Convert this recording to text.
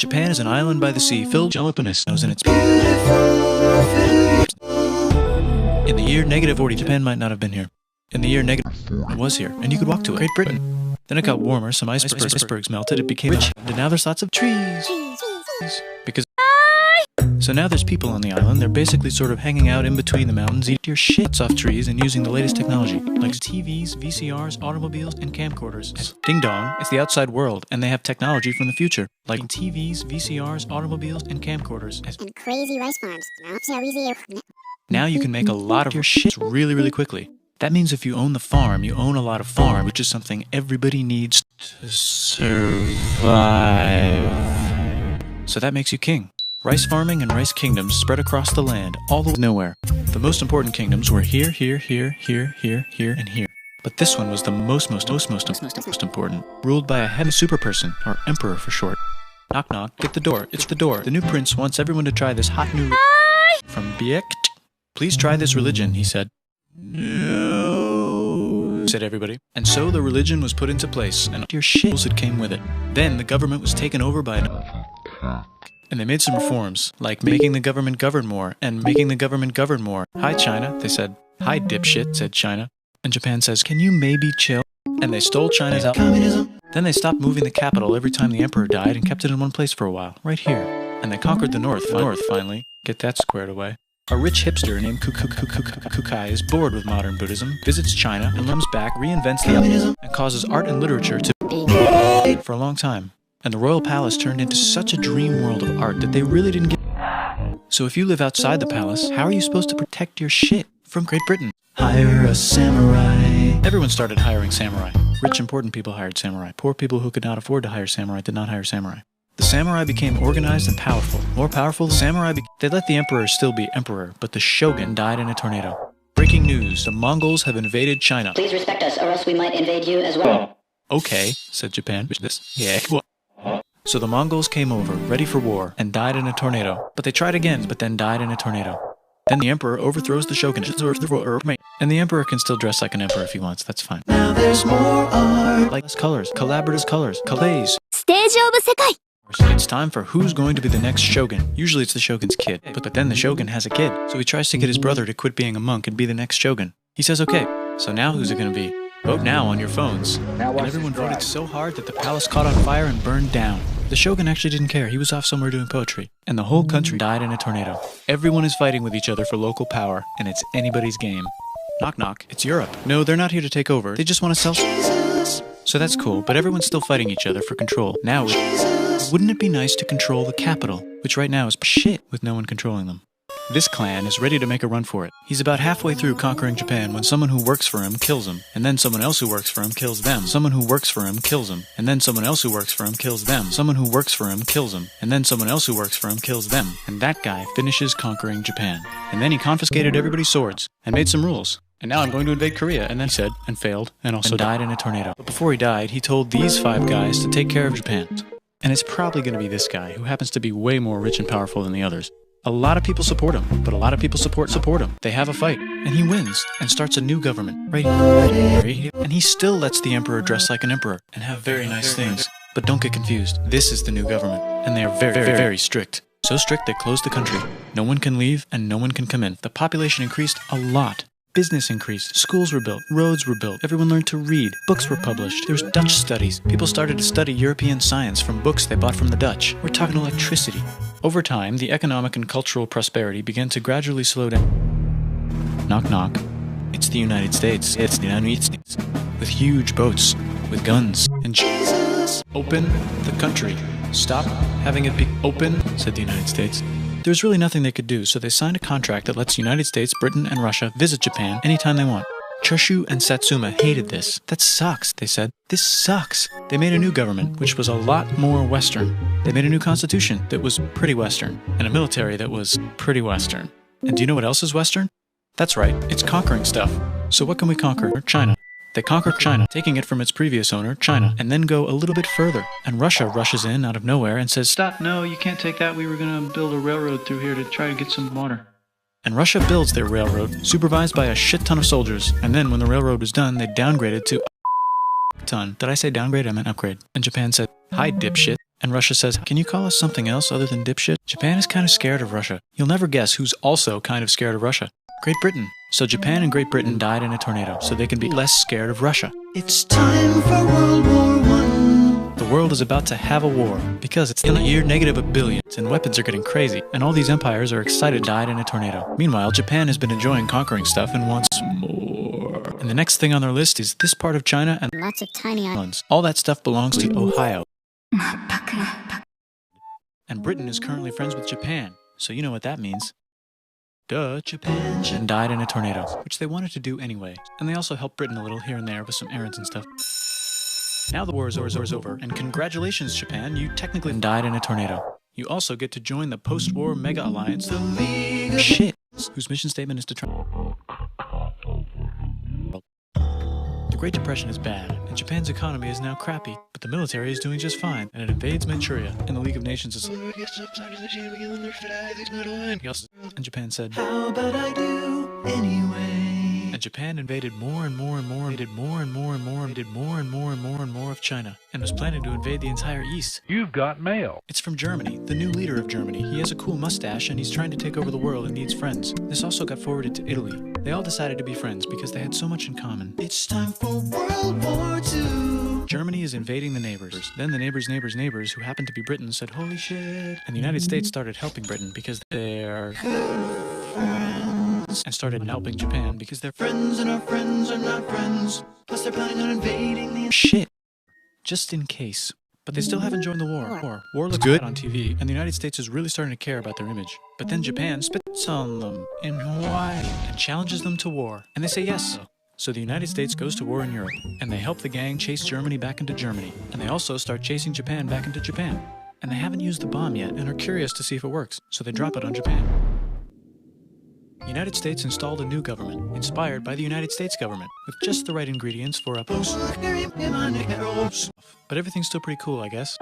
Japan is an island by the sea filled with jalapeños in its In the year -40, Japan might not have been here. In the year -40, it was here, and you could walk to it. Great Britain. Then it got warmer, some icebergs melted, it became rich, and now there's lots of trees. Because so now there's people on the island, they're basically sort of hanging out in between the mountains, eating your shits off trees and using the latest technology, like TVs, VCRs, automobiles, and camcorders. Ding dong, it's the outside world, and they have technology from the future, like TVs, VCRs, automobiles, and camcorders. And crazy rice farms. Now you can make a lot of your shit really, really quickly. That means if you own the farm, you own a lot of farm, which is something everybody needs to survive. So that makes you king. Rice farming and rice kingdoms spread across the land, all the way nowhere. The most important kingdoms were here, here, here, here, here, here, and here. But this one was the most important, ruled by a heavy super person, or emperor for short. Knock knock, get the door, it's the door. The new prince wants everyone to try this hot new from Biek. Please try this religion, he said. No, said everybody. And so the religion was put into place, and your shit that came with it. Then the government was taken over by and they made some reforms, like making the government govern more, and making the government govern more. Hi, China, they said. Hi, dipshit, said China. And Japan says, can you maybe chill? And they stole China's communism. Then they stopped moving the capital every time the emperor died and kept it in one place for a while, right here. And they conquered the north finally. Get that squared away. A rich hipster named Kukai is bored with modern Buddhism, visits China, and comes back, reinvents the communism, and causes art and literature to for a long time. And the royal palace turned into such a dream world of art that they really didn't get. So if you live outside the palace, how are you supposed to protect your shit from Great Britain? Hire a samurai. Everyone started hiring samurai. Rich, important people hired samurai. Poor people who could not afford to hire samurai did not hire samurai. The samurai became organized and powerful. More powerful, the samurai they let the emperor still be emperor, but the shogun died in a tornado. Breaking news, the Mongols have invaded China. Please respect us, or else we might invade you as well. Okay, said Japan. Yeah. So the Mongols came over, ready for war, and died in a tornado. But they tried again, but then died in a tornado. Then the emperor overthrows the shogunate. And the emperor can still dress like an emperor if he wants, that's fine. Now there's more art. Like colors, collaborative colors, calays. Stage of Sekai. It's time for who's going to be the next shogun. Usually it's the shogun's kid, but then the shogun has a kid. So he tries to get his brother to quit being a monk and be the next shogun. He says, okay, so now who's it going to be? Vote now on your phones. And everyone voted so hard that the palace caught on fire and burned down. The shogun actually didn't care. He was off somewhere doing poetry. And the whole country died in a tornado. Everyone is fighting with each other for local power, and it's anybody's game. Knock knock, it's Europe. No, they're not here to take over. They just want to sell Jesus. So that's cool, but everyone's still fighting each other for control. Now, wouldn't it be nice to control the capital, which right now is shit with no one controlling them? This clan is ready to make a run for it. He's about halfway through conquering Japan when someone who works for him kills him, and then someone else who works for him kills them. Someone who works for him kills him, and then someone else who works for him kills them. Someone who works for him kills him, and then someone else who works for him kills them. And that guy finishes conquering Japan. And then he confiscated everybody's swords, and made some rules. And now I'm going to invade Korea, and then he said, and failed, and also died in a tornado. But before he died, he told these 5 guys to take care of Japan. And it's probably going to be this guy, who happens to be way more rich and powerful than the others. A lot of people support him, but a lot of people support him. They have a fight, and he wins, and starts a new government, right here. And he still lets the emperor dress like an emperor, and have very nice things. But don't get confused, this is the new government, and they are very strict. So strict they closed the country. No one can leave, and no one can come in. The population increased a lot. Business increased, schools were built, roads were built, everyone learned to read, books were published, there was Dutch studies, people started to study European science from books they bought from the Dutch. We're talking electricity. Over time, the economic and cultural prosperity began to gradually slow down. Knock knock. It's the United States. It's the United States. With huge boats, with guns, and Jesus. Open the country. Stop having it be open, said the United States. There was really nothing they could do, so they signed a contract that lets the United States, Britain, and Russia visit Japan anytime they want. Choshu and Satsuma hated this. That sucks, they said. This sucks. They made a new government, which was a lot more Western. They made a new constitution that was pretty Western, and a military that was pretty Western. And do you know what else is Western? That's right, it's conquering stuff. So what can we conquer? China. They conquer China, taking it from its previous owner, China, and then go a little bit further. And Russia rushes in out of nowhere and says, stop, no, you can't take that. We were going to build a railroad through here to try to get some water. And Russia builds their railroad, supervised by a shit ton of soldiers. And then when the railroad was done, they downgraded to a ton. Did I say downgrade? I meant upgrade. And Japan said, hi, dipshit. And Russia says, can you call us something else other than dipshit? Japan is kind of scared of Russia. You'll never guess who's also kind of scared of Russia. Great Britain. So Japan and Great Britain died in a tornado, so they can be less scared of Russia. It's time for World War I. The world is about to have a war, because it's in the year -1 billion, and weapons are getting crazy, and all these empires are excited died in a tornado. Meanwhile, Japan has been enjoying conquering stuff and wants more. And the next thing on their list is this part of China and Lots of tiny islands. all that stuff belongs to Ohio. And Britain is currently friends with Japan, so you know what that means. Duh, Japan died in a tornado, which they wanted to do anyway. And they also helped Britain a little here and there with some errands and stuff. Now the war is over, and congratulations, Japan, you technically died in a tornado. You also get to join the post-war mega alliance, the League of Shit, whose mission statement is to try. The Great Depression is bad, and Japan's economy is now crappy, but the military is doing just fine, and it invades Manchuria, and the League of Nations is and Japan said, how about I do anyway? And Japan invaded more and more and more, and did more and more and more, and did more and more and more and more of China, and was planning to invade the entire East. You've got mail. It's from Germany, the new leader of Germany. He has a cool mustache, and he's trying to take over the world and needs friends. This also got forwarded to Italy. They all decided to be friends because they had so much in common. It's time for World War II. Germany is invading the neighbors. Then the neighbors, who happened to be Britain, said, holy shit. And the United States started helping Britain because they're friends. And started helping Japan because they're friends and our friends are not friends. Plus they're planning on invading the shit. Just in case. But they still haven't joined the war. War looks good on TV, and the United States is really starting to care about their image. But then Japan spits on them in Hawaii and challenges them to war. And they say yes. So the United States goes to war in Europe, and they help the gang chase Germany back into Germany. And they also start chasing Japan back into Japan. And they haven't used the bomb yet and are curious to see if it works, so they drop it on Japan. The United States installed a new government, inspired by the United States government, with just the right ingredients for a post. But everything's still pretty cool, I guess.